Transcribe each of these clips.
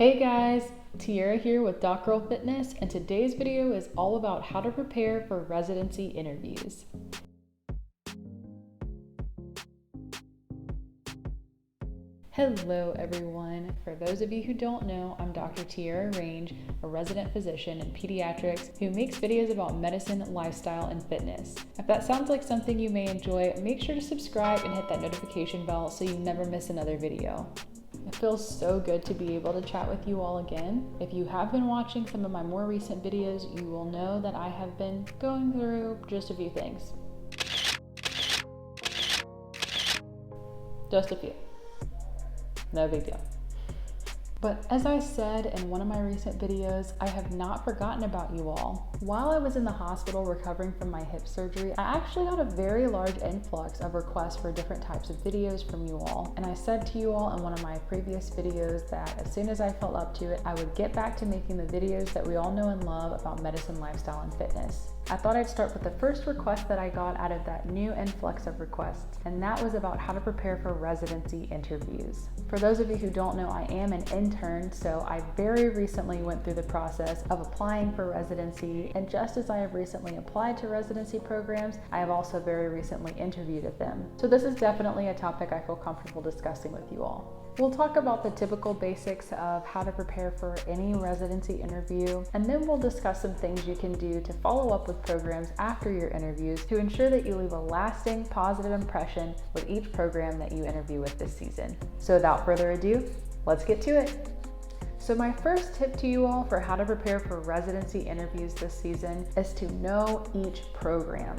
Hey guys, Tierra here with Doctoral Fitness, and today's video is all about how to prepare for residency interviews. Hello everyone. For those of you who don't know, I'm Dr. Tierra Range, a resident physician in pediatrics who makes videos about medicine, lifestyle, and fitness. If that sounds like something you may enjoy, make sure to subscribe and hit that notification bell so you never miss another video. It feels so good to be able to chat with you all again. If you have been watching some of my more recent videos, you will know that I have been going through just a few things. Just a few. No big deal. But as I said in one of my recent videos, I have not forgotten about you all. While I was in the hospital recovering from my hip surgery, I actually got a very large influx of requests for different types of videos from you all. And I said to you all in one of my previous videos that as soon as I felt up to it, I would get back to making the videos that we all know and love about medicine, lifestyle, and fitness. I thought I'd start with the first request that I got out of that new influx of requests, and that was about how to prepare for residency interviews. For those of you who don't know, I am an intern, so I very recently went through the process of applying for residency, and just as I have recently applied to residency programs, I have also very recently interviewed at them. So this is definitely a topic I feel comfortable discussing with you all. We'll talk about the typical basics of how to prepare for any residency interview, and then we'll discuss some things you can do to follow up with programs after your interviews to ensure that you leave a lasting positive impression with each program that you interview with this season. So without further ado, let's get to it. So my first tip to you all for how to prepare for residency interviews this season is to know each program.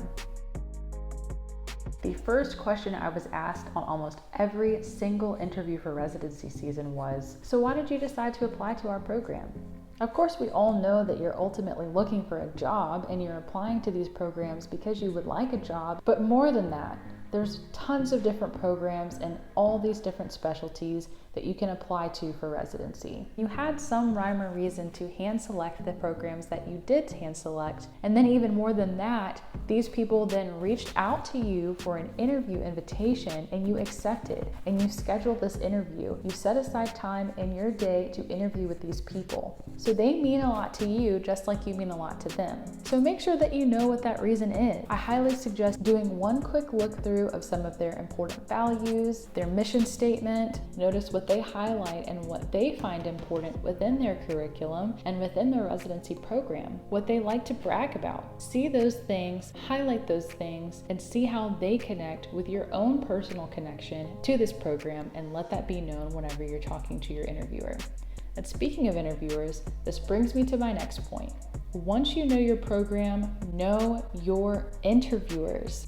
The first question I was asked on almost every single interview for residency season was, so why did you decide to apply to our program? Of course, we all know that you're ultimately looking for a job and you're applying to these programs because you would like a job, but more than that, there's tons of different programs and all these different specialties that you can apply to for residency. You had some rhyme or reason to hand select the programs that you did hand select, and then even more than that, these people then reached out to you for an interview invitation and you accepted and you scheduled this interview. You set aside time in your day to interview with these people. So they mean a lot to you just like you mean a lot to them. So make sure that you know what that reason is. I highly suggest doing one quick look through of some of their important values, their mission statement, notice what they highlight and what they find important within their curriculum and within their residency program, what they like to brag about. See those things, highlight those things, and see how they connect with your own personal connection to this program, and let that be known whenever you're talking to your interviewer. And speaking of interviewers, this brings me to my next point. Once you know your program, know your interviewers.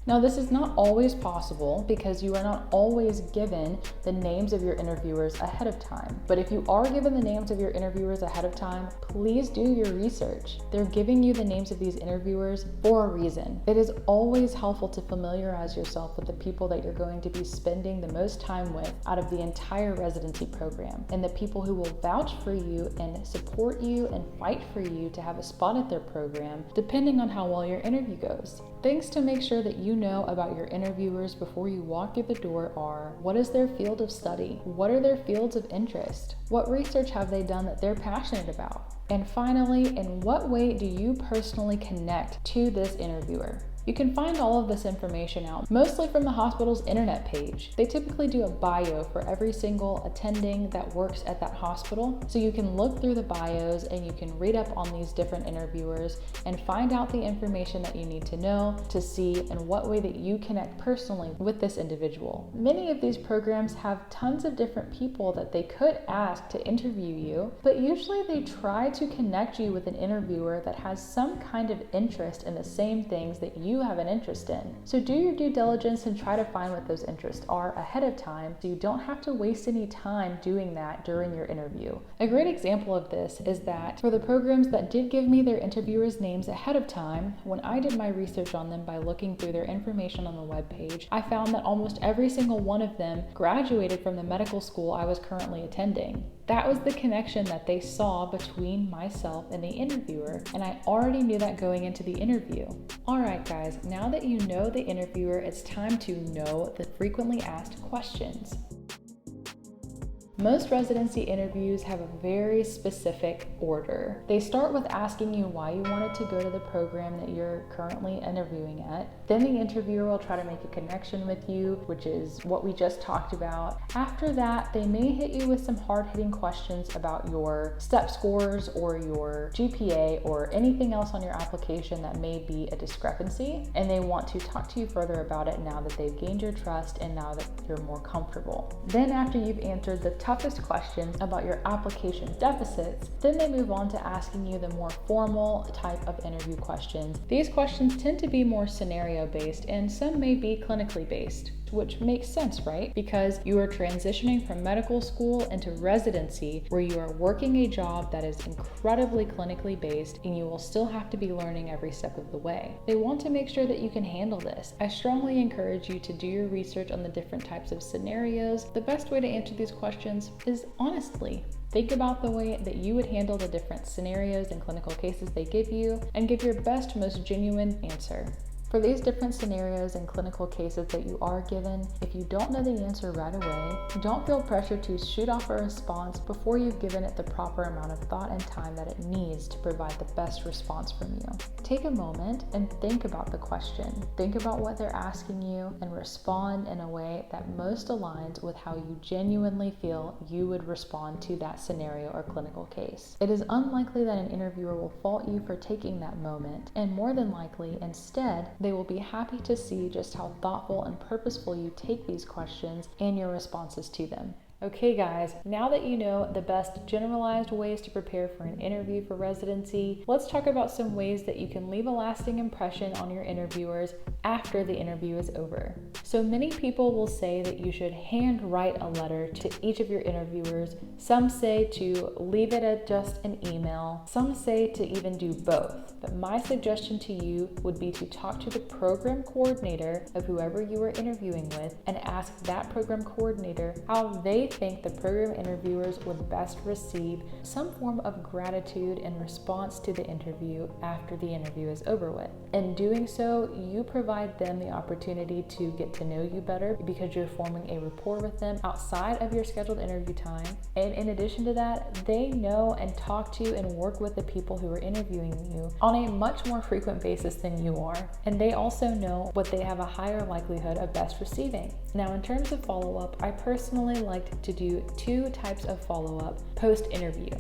Now, this is not always possible because you are not always given the names of your interviewers ahead of time. But if you are given the names of your interviewers ahead of time, please do your research. They're giving you the names of these interviewers for a reason. It is always helpful to familiarize yourself with the people that you're going to be spending the most time with out of the entire residency program, and the people who will vouch for you and support you and fight for you to have a spot at their program, depending on how well your interview goes. Things to make sure that you know about your interviewers before you walk through the door are: what is their field of study? What are their fields of interest? What research have they done that they're passionate about? And finally, in what way do you personally connect to this interviewer? You can find all of this information out mostly from the hospital's internet page. They typically do a bio for every single attending that works at that hospital. So you can look through the bios and you can read up on these different interviewers and find out the information that you need to know to see in what way that you connect personally with this individual. Many of these programs have tons of different people that they could ask to interview you, but usually they try to connect you with an interviewer that has some kind of interest in the same things that you have an interest in. So do your due diligence and try to find what those interests are ahead of time so you don't have to waste any time doing that during your interview. A great example of this is that for the programs that did give me their interviewers' names ahead of time, when I did my research on them by looking through their information on the webpage, I found that almost every single one of them graduated from the medical school I was currently attending. That was the connection that they saw between myself and the interviewer, and I already knew that going into the interview. Alright guys, now that you know the interviewer, it's time to know the frequently asked questions. Most residency interviews have a very specific order. They start with asking you why you wanted to go to the program that you're currently interviewing at. Then the interviewer will try to make a connection with you, which is what we just talked about. After that, they may hit you with some hard-hitting questions about your step scores or your GPA or anything else on your application that may be a discrepancy, and they want to talk to you further about it now that they've gained your trust and now that you're more comfortable. Then after you've answered the toughest questions about your application deficits, then they move on to asking you the more formal type of interview questions. These questions tend to be more scenario based and some may be clinically based, which makes sense, right? Because you are transitioning from medical school into residency where you are working a job that is incredibly clinically based and you will still have to be learning every step of the way. They want to make sure that you can handle this. I strongly encourage you to do your research on the different types of scenarios. The best way to answer these questions is honestly. Think about the way that you would handle the different scenarios and clinical cases they give you and give your best, most genuine answer. For these different scenarios and clinical cases that you are given, if you don't know the answer right away, don't feel pressure to shoot off a response before you've given it the proper amount of thought and time that it needs to provide the best response from you. Take a moment and think about the question. Think about what they're asking you and respond in a way that most aligns with how you genuinely feel you would respond to that scenario or clinical case. It is unlikely that an interviewer will fault you for taking that moment, and more than likely, instead, they will be happy to see just how thoughtful and purposeful you take these questions and your responses to them. Okay guys, now that you know the best generalized ways to prepare for an interview for residency, let's talk about some ways that you can leave a lasting impression on your interviewers after the interview is over. So many people will say that you should handwrite a letter to each of your interviewers. Some say to leave it at just an email. Some say to even do both. But my suggestion to you would be to talk to the program coordinator of whoever you are interviewing with and ask that program coordinator how they think the program interviewers would best receive some form of gratitude in response to the interview after the interview is over with. In doing so, you provide them the opportunity to get to know you better because you're forming a rapport with them outside of your scheduled interview time. And in addition to that, they know and talk to and work with the people who are interviewing you on a much more frequent basis than you are. And they also know what they have a higher likelihood of best receiving. Now, in terms of follow-up, I personally liked to do two types of follow-up post-interview.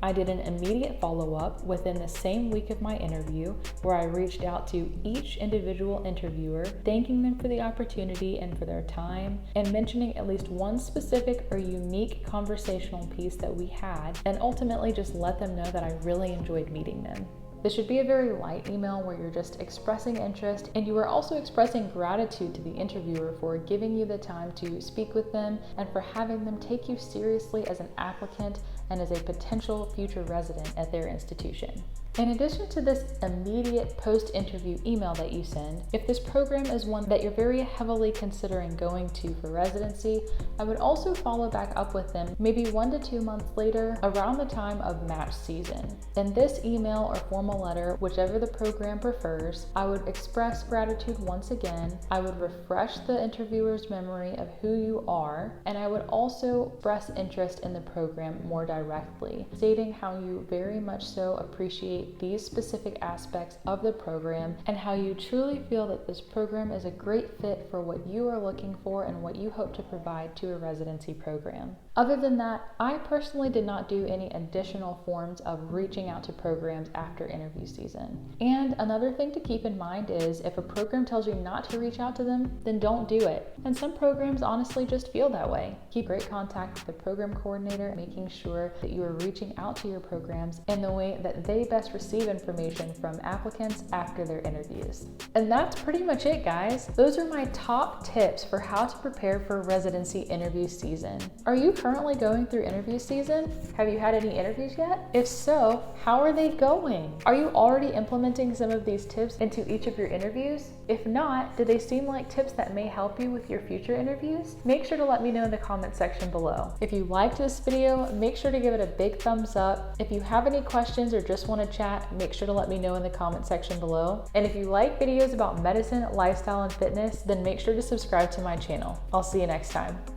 I did an immediate follow-up within the same week of my interview where I reached out to each individual interviewer, thanking them for the opportunity and for their time, and mentioning at least one specific or unique conversational piece that we had, and ultimately just let them know that I really enjoyed meeting them. This should be a very light email where you're just expressing interest and you are also expressing gratitude to the interviewer for giving you the time to speak with them and for having them take you seriously as an applicant and as a potential future resident at their institution. In addition to this immediate post-interview email that you send, if this program is one that you're very heavily considering going to for residency, I would also follow back up with them maybe 1 to 2 months later around the time of match season. In this email or formal letter, whichever the program prefers, I would express gratitude once again, I would refresh the interviewer's memory of who you are, and I would also express interest in the program more directly, stating how you very much so appreciate these specific aspects of the program and how you truly feel that this program is a great fit for what you are looking for and what you hope to provide to a residency program. Other than that, I personally did not do any additional forms of reaching out to programs after interview season. And another thing to keep in mind is if a program tells you not to reach out to them, then don't do it. And some programs honestly just feel that way. Keep great contact with the program coordinator, making sure that you are reaching out to your programs in the way that they best receive information from applicants after their interviews. And that's pretty much it, guys. Those are my top tips for how to prepare for residency interview season. Are you currently going through interview season? Have you had any interviews yet? If so, how are they going? Are you already implementing some of these tips into each of your interviews? If not, do they seem like tips that may help you with your future interviews? Make sure to let me know in the comment section below. If you liked this video, make sure to give it a big thumbs up. If you have any questions or just want to chat, make sure to let me know in the comment section below. And if you like videos about medicine, lifestyle, and fitness, then make sure to subscribe to my channel. I'll see you next time.